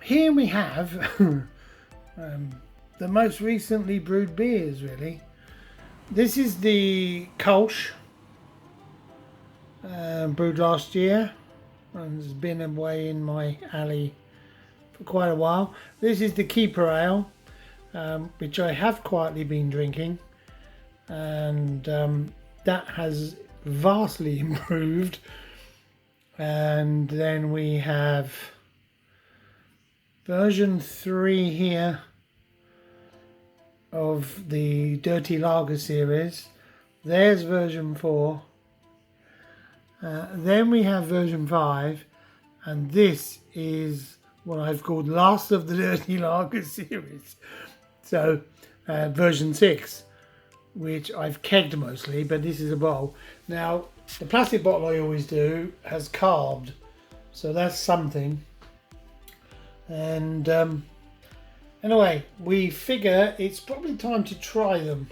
here we have the most recently brewed beers, really. This is the Kolsch, brewed last year, and has been away in my alley for quite a while. This is the Keeper Ale, which I have quietly been drinking, and that has vastly improved. And then we have version 3 here of the Dirty Lager series. There's version 4. Then we have version 5, and this is what I've called last of the Dirty Lager series. So version 6, which I've kegged mostly, but this is a bottle. Now, the plastic bottle I always do has carbed, so that's something. And anyway, we figure it's probably time to try them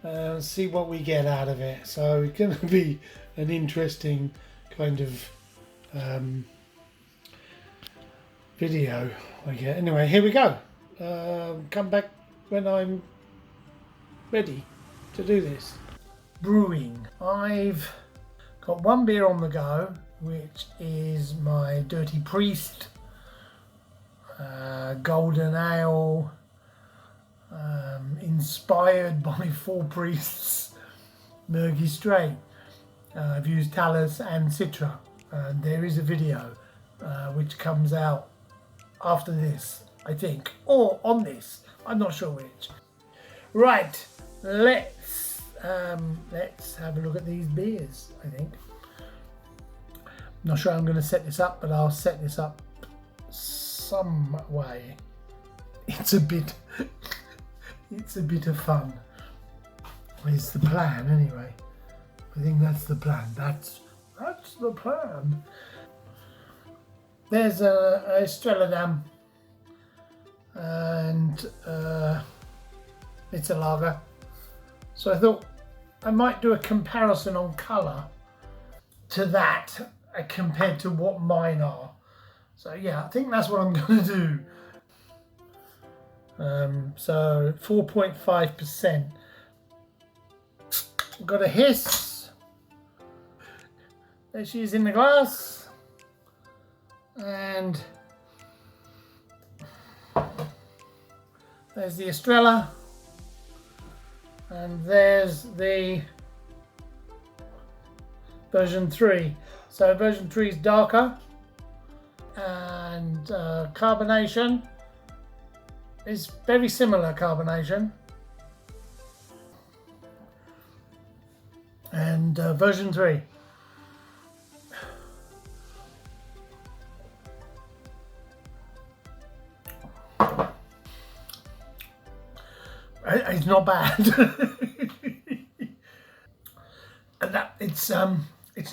and see what we get out of it. So it's going to be an interesting kind of video I get. Anyway, here we go. Come back when I'm ready to do this. Brewing. I've got one beer on the go, which is my Dirty Priest Golden Ale, inspired by Four Priests Mergy Straight. I've used Talus and Citra, and there is a video which comes out after this, I think, or on this, I'm not sure which. Right, let's have a look at these beers. I think, I'm not sure I'm going to set this up, but I'll set this up some way. It's a bit of fun. Is the plan anyway? I think that's the plan. That's the plan. There's a Streladam, and it's a lager. So I thought I might do a comparison on colour to that compared to what mine are. So yeah, I think that's what I'm going to do. So 4.5%. Got a hiss. There she is in the glass. And there's the Estrella. And there's the version 3. So version 3 is darker, and carbonation is very similar carbonation. And version 3. It's not bad. And that it's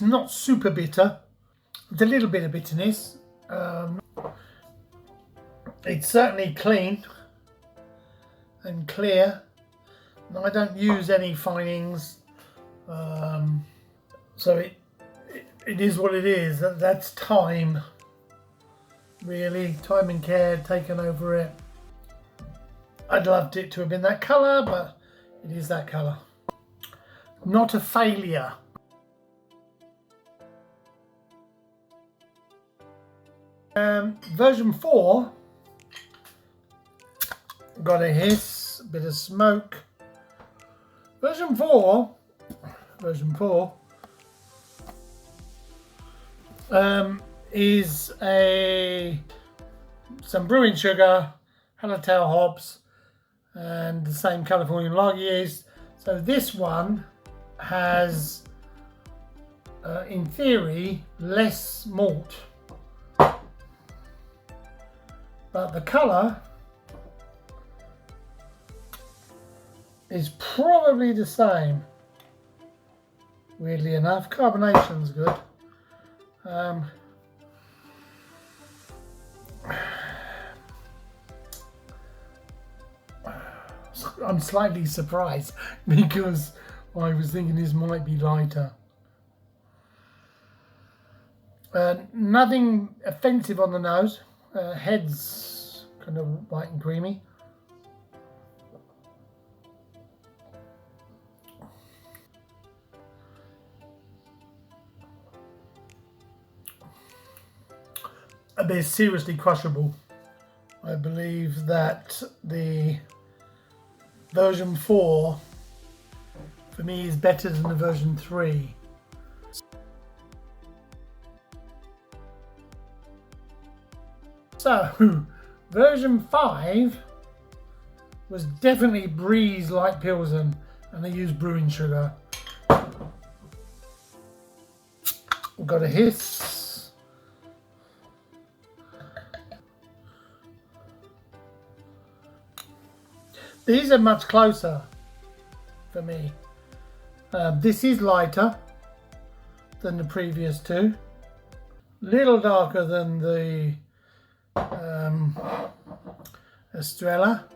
not super bitter. It's a little bit of bitterness. It's certainly clean and clear. And I don't use any finings, so it is what it is. That's time, really. Time and care taken over it. I'd loved it to have been that colour, but it is that colour. Not a failure. Version 4 got a hiss, a bit of smoke. Version 4 is some brewing sugar, Hallertau hops, and the same California lager yeast. So this one has, in theory, less malt, but the colour is probably the same. Weirdly enough, carbonation's good. I'm slightly surprised because I was thinking this might be lighter. Nothing offensive on the nose. Head's kind of white and creamy. They're seriously crushable. I believe that the version 4 for me is better than the version 3. So, version 5 was definitely Breeze Light Pilsen, and they used brewing sugar. We've got a hiss. These are much closer for me. This is lighter than the previous two. Little darker than the Estrella.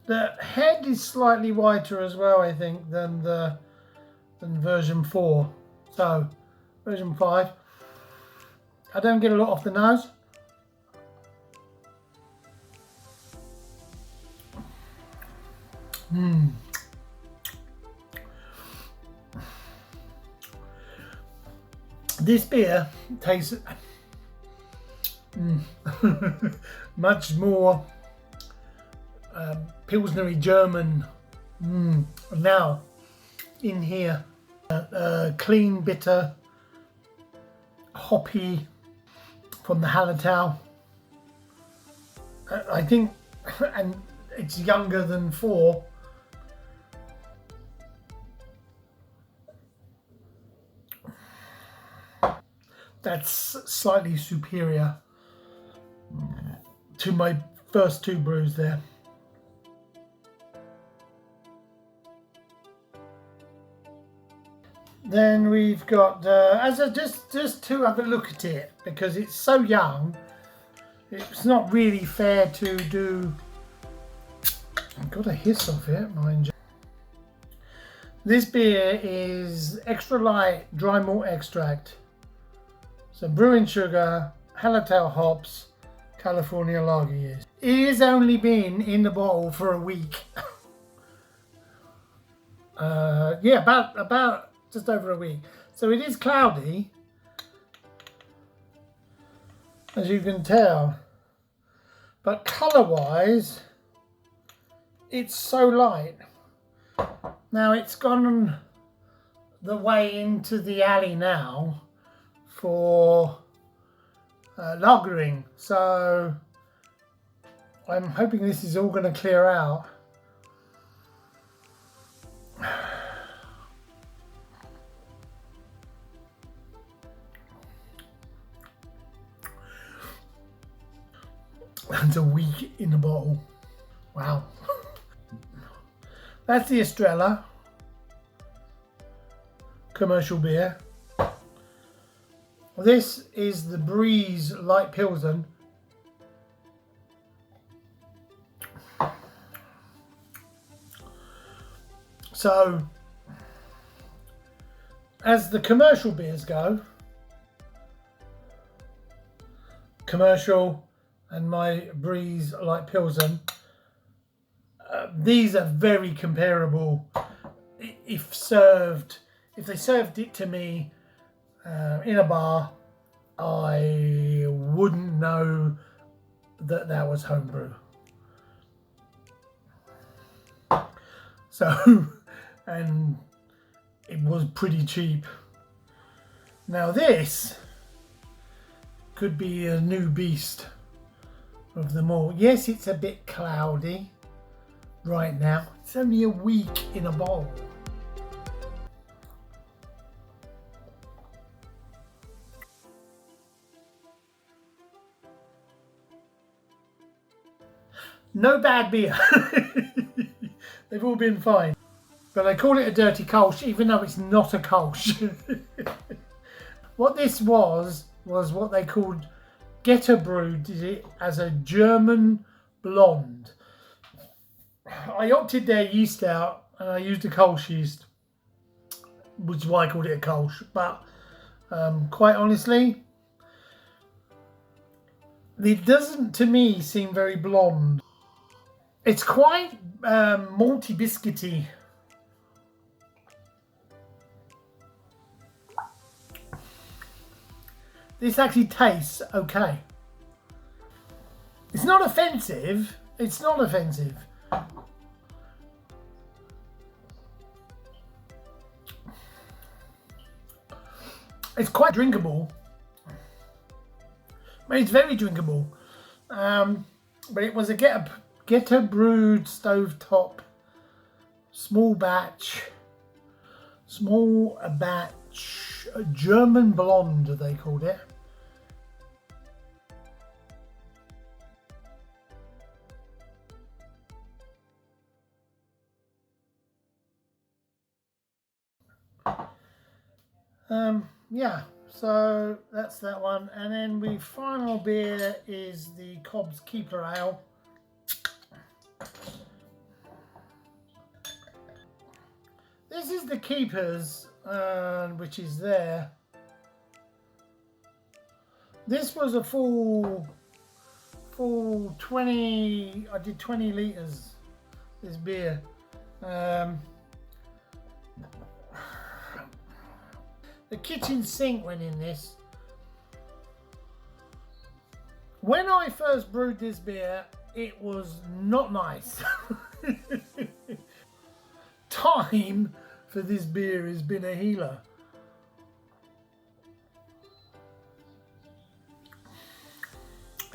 The head is slightly whiter as well, I think, than version 4. So, version 5. I don't get a lot off the nose. This beer tastes much more Pilsnery German. Now, in here, clean, bitter, hoppy from the Hallertau. I think, and it's younger than 4. That's slightly superior to my first 2 brews there. Then we've got, just to have a look at it, because it's so young, it's not really fair to do. I've got a hiss off it, mind you. This beer is extra light dry malt extract. So brewing sugar, Hallertau hops, California lager yeast. It has only been in the bottle for a week. Yeah, about just over a week. So it is cloudy, as you can tell. But colour-wise, it's so light. Now it's gone the way into the alley now for lagering, so I'm hoping this is all going to clear out. That's a week in the bottle. Wow. That's the Estrella commercial beer. This is the Breeze Light Pilsen. So, as the commercial beers go, commercial and my Breeze Light Pilsen, these are very comparable. If they served it to me in a bar, I wouldn't know that that was homebrew. So, and it was pretty cheap. Now this could be a new beast of them all. Yes, it's a bit cloudy right now. It's only a week in a bowl. No bad beer. They've all been fine. But they call it a dirty Kolsch, even though it's not a Kolsch. What this was what they called brewed, did it as a German blonde. I opted their yeast out and I used a Kolsch yeast, which is why I called it a Kolsch. But Quite honestly, it doesn't to me seem very blonde. It's quite malty biscuity. This actually tastes okay. It's not offensive. It's not offensive. It's quite drinkable. It's very drinkable. But it was a get a brewed stovetop, small batch, German blonde they called it. Yeah, so that's that one. And then the final beer is the Cobb's Keeper Ale. This is the Keepers, which is there. This was a full 20, I did 20 litres, this beer. The kitchen sink went in this. When I first brewed this beer, it was not nice. Time for this beer has been a healer.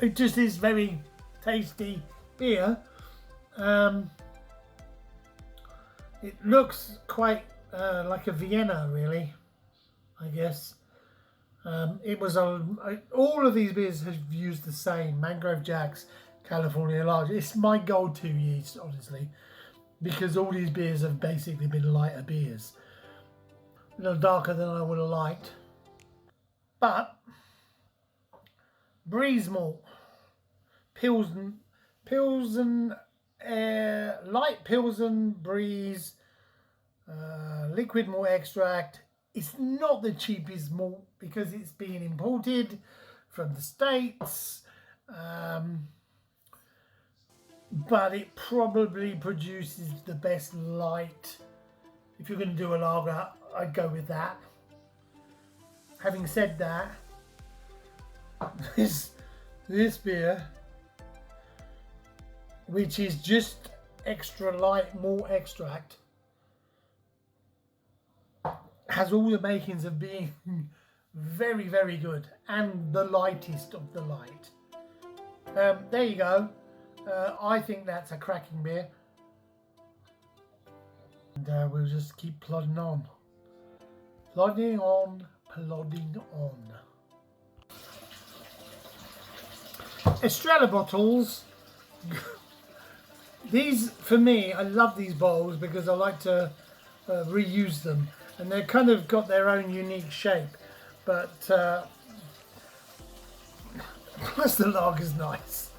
It just is very tasty beer. It looks quite like a Vienna, really, I guess. It was all of these beers have used the same Mangrove Jack's California Large. It's my go-to yeast, honestly, because all these beers have basically been lighter beers, a little darker than I would have liked. But Breeze malt, Pilsen, light Pilsen Breeze, liquid malt extract. It's not the cheapest malt because it's being imported from the States, but it probably produces the best light. If you're going to do a lager, I'd go with that. Having said that, this beer, which is just extra light malt extract, has all the makings of being very, very good and the lightest of the light. There you go. I think that's a cracking beer. And we'll just keep plodding on. Plodding on, plodding on. Estrella bottles. These, for me, I love these bottles because I like to reuse them. And they've kind of got their own unique shape. But plus the lager's nice.